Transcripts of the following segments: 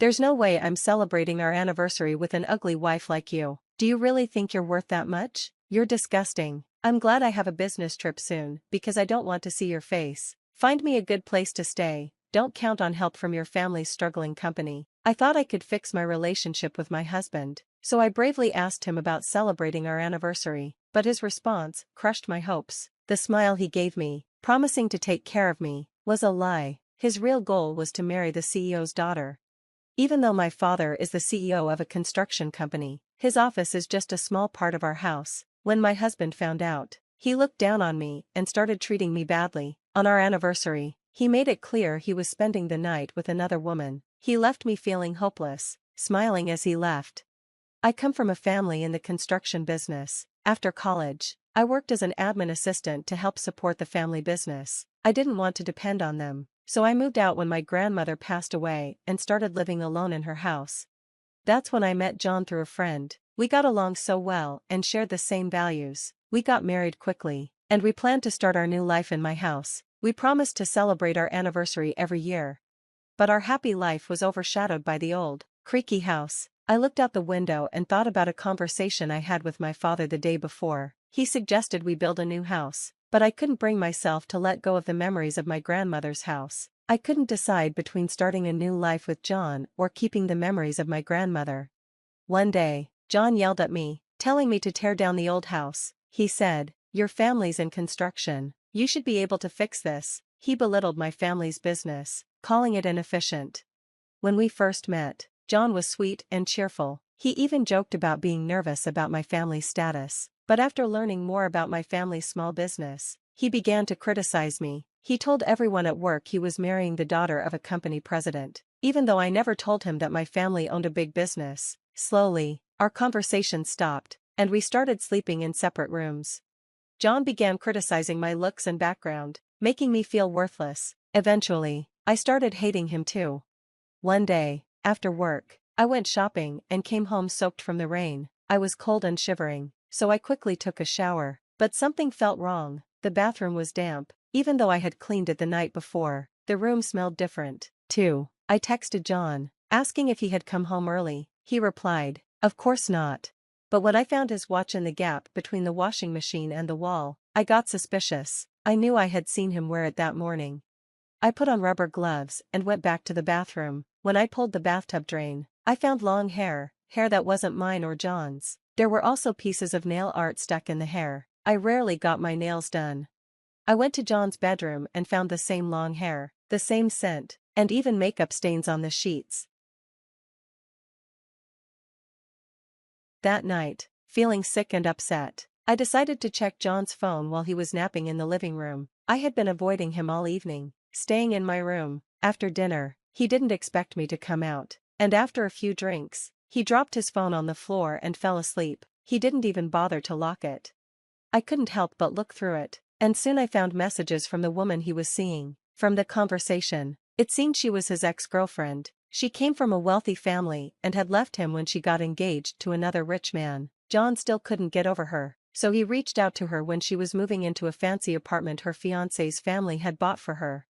There's no way I'm celebrating our anniversary with an ugly wife like you. Do you really think you're worth that much? You're disgusting. I'm glad I have a business trip soon, because I don't want to see your face. Find me a good place to stay. Don't count on help from your family's struggling company. I thought I could fix my relationship with my husband, so I bravely asked him about celebrating our anniversary, but his response crushed my hopes. The smile he gave me, promising to take care of me, was a lie. His real goal was to marry the CEO's daughter. Even though my father is the CEO of a construction company, his office is just a small part of our house. When my husband found out, he looked down on me and started treating me badly. On our anniversary, he made it clear he was spending the night with another woman. He left me feeling hopeless, smiling as he left. I come from a family in the construction business. After college, I worked as an admin assistant to help support the family business. I didn't want to depend on them, so I moved out when my grandmother passed away and started living alone in her house. That's when I met John through a friend. We got along so well and shared the same values. We got married quickly, and we planned to start our new life in my house. We promised to celebrate our anniversary every year. But our happy life was overshadowed by the old, creaky house. I looked out the window and thought about a conversation I had with my father the day before. He suggested we build a new house, but I couldn't bring myself to let go of the memories of my grandmother's house. I couldn't decide between starting a new life with John or keeping the memories of my grandmother. One day, John yelled at me, telling me to tear down the old house. He said, "Your family's in construction. You should be able to fix this." He belittled my family's business, calling it inefficient. When we first met, John was sweet and cheerful. He even joked about being nervous about my family's status. But after learning more about my family's small business, he began to criticize me. He told everyone at work he was marrying the daughter of a company president, even though I never told him that my family owned a big business. Slowly, our conversation stopped, and we started sleeping in separate rooms. John began criticizing my looks and background, making me feel worthless. Eventually, I started hating him too. One day, after work, I went shopping and came home soaked from the rain. I was cold and shivering, so I quickly took a shower. But something felt wrong. The bathroom was damp. Even though I had cleaned it the night before, the room smelled different, too. I texted John, asking if he had come home early. He replied, "Of course not." But when I found his watch in the gap between the washing machine and the wall, I got suspicious. I knew I had seen him wear it that morning. I put on rubber gloves and went back to the bathroom. When I pulled the bathtub drain, I found long hair that wasn't mine or John's. There were also pieces of nail art stuck in the hair. I rarely got my nails done. I went to John's bedroom and found the same long hair, the same scent, and even makeup stains on the sheets. That night, feeling sick and upset, I decided to check John's phone while he was napping in the living room. I had been avoiding him all evening, staying in my room. After dinner, he didn't expect me to come out, and after a few drinks, he dropped his phone on the floor and fell asleep. He didn't even bother to lock it. I couldn't help but look through it, and soon I found messages from the woman he was seeing. From the conversation, it seemed she was his ex-girlfriend. She came from a wealthy family and had left him when she got engaged to another rich man. John still couldn't get over her, so he reached out to her when she was moving into a fancy apartment her fiancé's family had bought for her.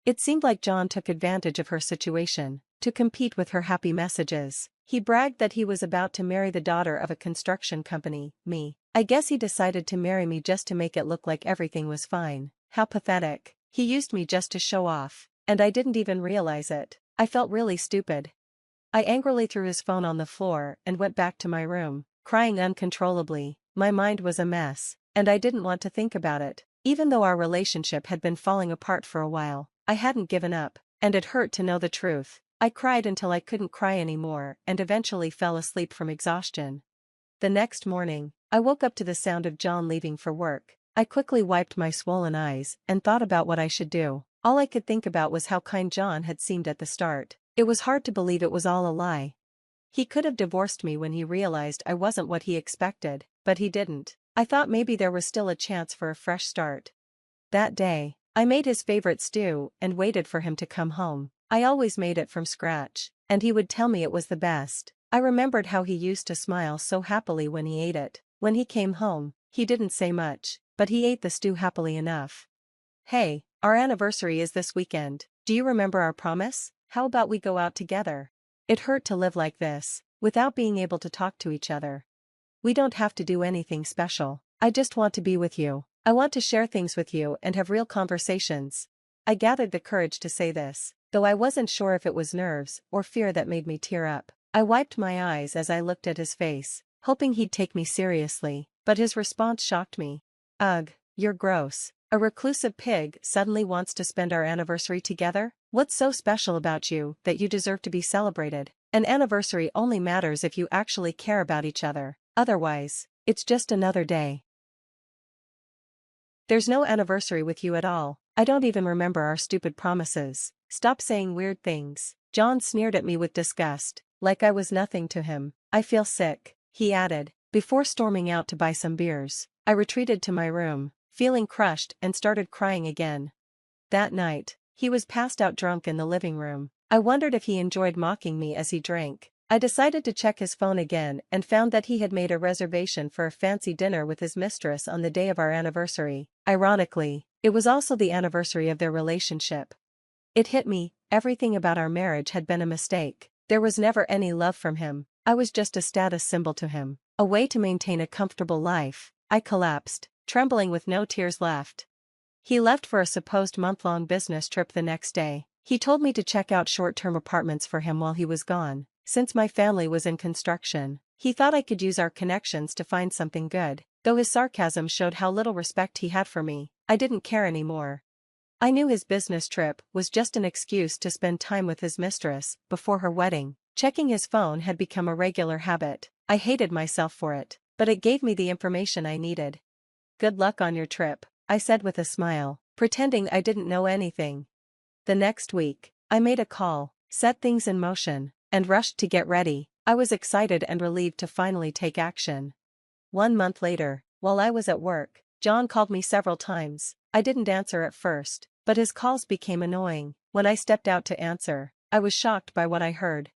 It seemed like John took advantage of her situation to compete with her happy messages. He bragged that he was about to marry the daughter of a construction company, me. I guess he decided to marry me just to make it look like everything was fine. How pathetic. He used me just to show off, and I didn't even realize it. I felt really stupid. I angrily threw his phone on the floor and went back to my room, crying uncontrollably. My mind was a mess, and I didn't want to think about it. Even though our relationship had been falling apart for a while, I hadn't given up, and it hurt to know the truth. I cried until I couldn't cry anymore and eventually fell asleep from exhaustion. The next morning, I woke up to the sound of John leaving for work. I quickly wiped my swollen eyes and thought about what I should do. All I could think about was how kind John had seemed at the start. It was hard to believe it was all a lie. He could have divorced me when he realized I wasn't what he expected, but he didn't. I thought maybe there was still a chance for a fresh start. That day, I made his favorite stew and waited for him to come home. I always made it from scratch, and he would tell me it was the best. I remembered how he used to smile so happily when he ate it. When he came home, he didn't say much, but he ate the stew happily enough. "Hey, our anniversary is this weekend. Do you remember our promise? How about we go out together?" It hurt to live like this, without being able to talk to each other. We don't have to do anything special. I just want to be with you. I want to share things with you and have real conversations. I gathered the courage to say this, though I wasn't sure if it was nerves or fear that made me tear up. I wiped my eyes as I looked at his face, hoping he'd take me seriously, but his response shocked me. Ugh, you're gross. A reclusive pig suddenly wants to spend our anniversary together? What's so special about you that you deserve to be celebrated? An anniversary only matters if you actually care about each other. Otherwise, it's just another day. There's no anniversary with you at all. I don't even remember our stupid promises. Stop saying weird things. John sneered at me with disgust, like I was nothing to him. I feel sick, he added, before storming out to buy some beers. I retreated to my room, feeling crushed, and started crying again. That night, he was passed out drunk in the living room. I wondered if he enjoyed mocking me as he drank. I decided to check his phone again and found that he had made a reservation for a fancy dinner with his mistress on the day of our anniversary. Ironically, it was also the anniversary of their relationship. It hit me, everything about our marriage had been a mistake. There was never any love from him. I was just a status symbol to him, a way to maintain a comfortable life. I collapsed, trembling with no tears left. He left for a supposed month-long business trip the next day. He told me to check out short-term apartments for him while he was gone, since my family was in construction. He thought I could use our connections to find something good. Though his sarcasm showed how little respect he had for me, I didn't care anymore. I knew his business trip was just an excuse to spend time with his mistress before her wedding. Checking his phone had become a regular habit. I hated myself for it, but it gave me the information I needed. Good luck on your trip, I said with a smile, pretending I didn't know anything. The next week, I made a call, set things in motion, and rushed to get ready. I was excited and relieved to finally take action. 1 month later, while I was at work, John called me several times. I didn't answer at first, but his calls became annoying. When I stepped out to answer, I was shocked by what I heard.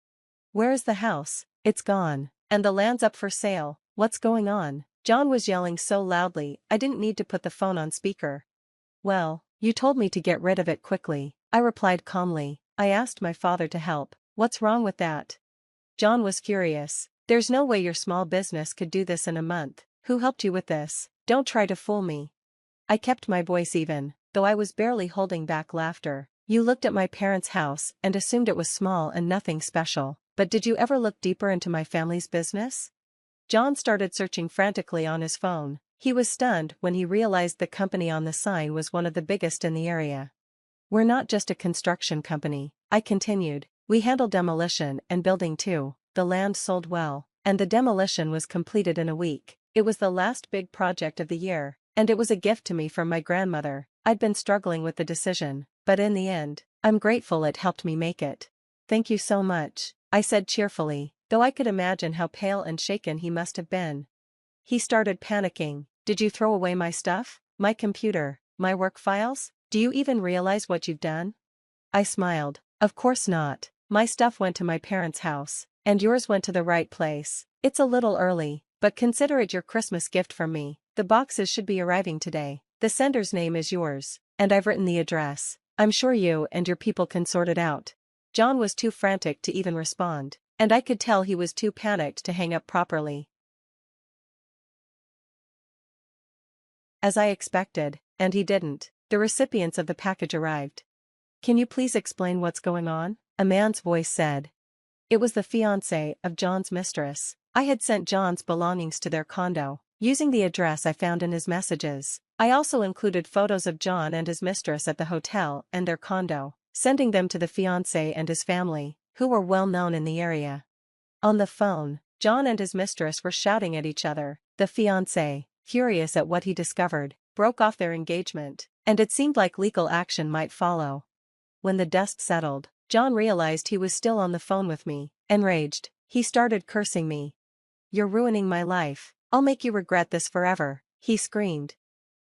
Where is the house? It's gone. And the land's up for sale. What's going on? John was yelling so loudly, I didn't need to put the phone on speaker. Well, you told me to get rid of it quickly, I replied calmly. I asked my father to help. What's wrong with that? John was furious. There's no way your small business could do this in a month. Who helped you with this? Don't try to fool me. I kept my voice even, though I was barely holding back laughter. You looked at my parents' house and assumed it was small and nothing special, but did you ever look deeper into my family's business? John started searching frantically on his phone. He was stunned when he realized the company on the sign was one of the biggest in the area. We're not just a construction company, I continued. We handle demolition and building too. The land sold well, and the demolition was completed in a week. It was the last big project of the year, and it was a gift to me from my grandmother. I'd been struggling with the decision, but in the end, I'm grateful it helped me make it. Thank you so much, I said cheerfully, though I could imagine how pale and shaken he must have been. He started panicking. Did you throw away my stuff? My computer? My work files? Do you even realize what you've done? I smiled. Of course not. My stuff went to my parents' house, and yours went to the right place. It's a little early, but consider it your Christmas gift from me. The boxes should be arriving today. The sender's name is yours, and I've written the address. I'm sure you and your people can sort it out. John was too frantic to even respond, and I could tell he was too panicked to hang up properly. As I expected, and he didn't, the recipients of the package arrived. Can you please explain what's going on? A man's voice said. It was the fiancé of John's mistress. I had sent John's belongings to their condo, using the address I found in his messages. I also included photos of John and his mistress at the hotel and their condo, sending them to the fiancé and his family, who were well known in the area. On the phone, John and his mistress were shouting at each other. The fiancé, furious at what he discovered, broke off their engagement, and it seemed like legal action might follow. When the dust settled, John realized he was still on the phone with me. Enraged, he started cursing me. You're ruining my life. I'll make you regret this forever, he screamed.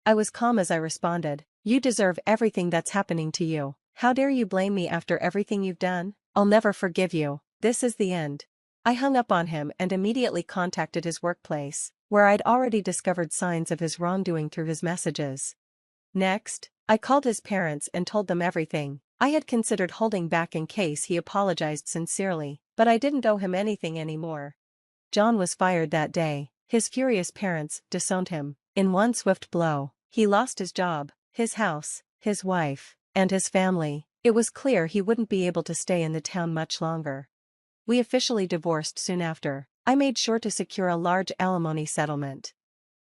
I was calm as I responded. You deserve everything that's happening to you. How dare you blame me after everything you've done? I'll never forgive you. This is the end. I hung up on him and immediately contacted his workplace, where I'd already discovered signs of his wrongdoing through his messages. Next, I called his parents and told them everything. I had considered holding back in case he apologized sincerely, But I didn't owe him anything anymore. John was fired that day. His furious parents disowned him. In one swift blow, he lost his job, his house, his wife, and his family. It was clear he wouldn't be able to stay in the town much longer. We officially divorced soon after. I made sure to secure a large alimony settlement.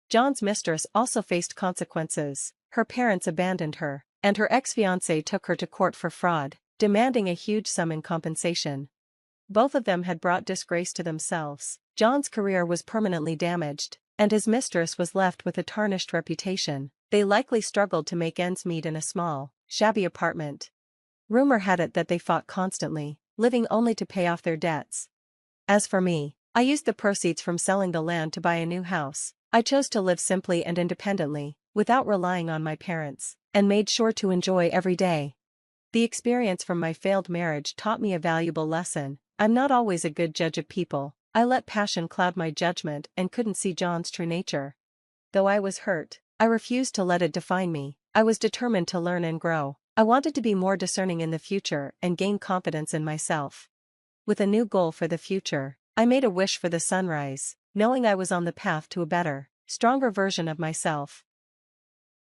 John's mistress also faced consequences. Her parents abandoned her, and her ex-fiancé took her to court for fraud, demanding a huge sum in compensation. Both of them had brought disgrace to themselves. John's career was permanently damaged, and his mistress was left with a tarnished reputation. They likely struggled to make ends meet in a small, shabby apartment. Rumor had it that they fought constantly, living only to pay off their debts. As for me, I used the proceeds from selling the land to buy a new house. I chose to live simply and independently, without relying on my parents, and made sure to enjoy every day. The experience from my failed marriage taught me a valuable lesson. I'm not always a good judge of people. I let passion cloud my judgment and couldn't see John's true nature. Though I was hurt, I refused to let it define me. I was determined to learn and grow. I wanted to be more discerning in the future and gain confidence in myself. With a new goal for the future, I made a wish for the sunrise, knowing I was on the path to a better, stronger version of myself.